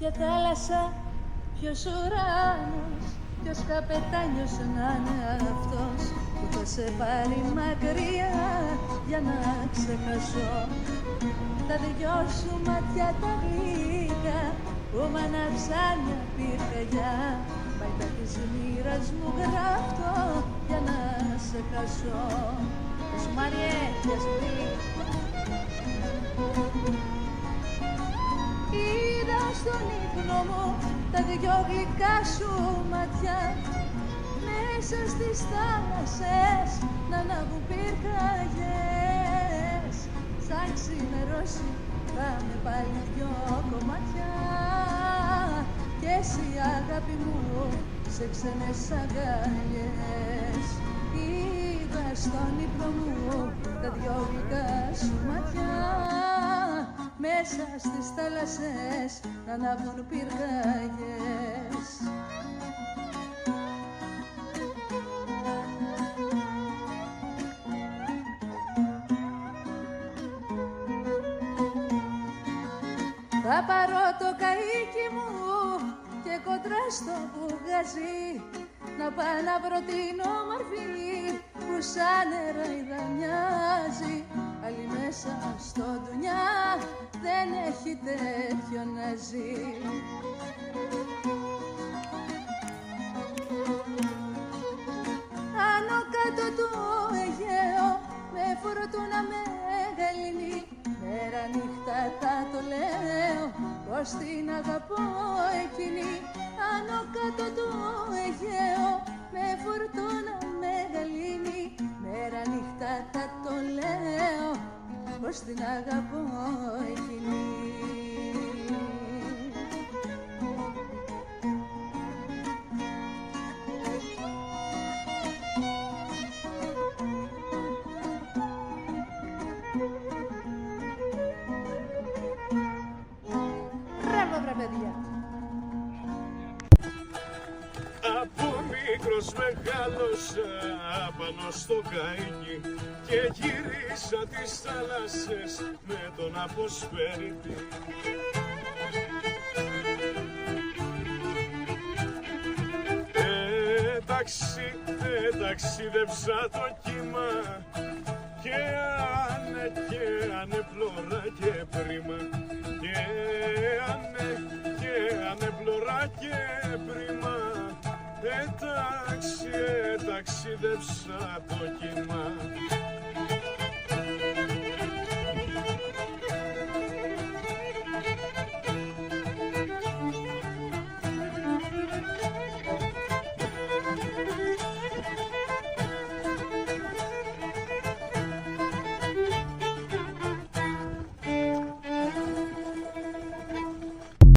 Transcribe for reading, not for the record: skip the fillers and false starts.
και θάλασσα, ποιος ουράνος, ποιος καπετάνιος να είναι αυτός που θα σε πάρει μακριά για να ξεχάσω. Τα δυο σου μάτια τα γλυκά που μ' ανάψαν μια πυρκαγιά, πάντα της μοίρας μου γράφτω για να σε χάσω. Πες μου Μάριε, γεια σου φίλη. Είδα στον ύπνο μου τα δυο γλυκά σου μάτια μέσα στις θάλασσες να ανάβουν πυρκαγιές. Σαν ξημερώσει θα με πάλι δυο κομμάτια κι εσύ αγάπη μου σε ξένες αγκαλιές. Είδα στον ύπνο μου τα δυο γλυκά σου μάτια μέσα στις θάλασσες να ανάβουν πυρκαγιές. Θα πάρω το καΐκι μου και κοντρά στο μπουγαζί να πάω να βρω την όμορφη που σαν νεράιδα μοιάζει. Άλλη μέσα στο ντουνιά δεν έχει τέτοιο να ζει. Άνω κάτω του Αιγαίο με φουρτούνα μεγαλύνει, μέρα νύχτα θα το λέω πως την αγαπώ εκείνη. Άνω κάτω του Αιγαίο με φουρτούνα μεγαλύνει, μέρα νύχτα θα το λέω πως την αγαπώ εκείνη. Μπράβο βρε παιδιά. Από μικρός μεγάλωσα πάνω στο καΐκι και γύρισα τις θάλασσες με τον αποσπέριτη. Ταξίδεψα το κύμα και ανέπλωρα και πρίμα, και ανέπλωρα και πρίμα. Ταξίδεψα το κύμα.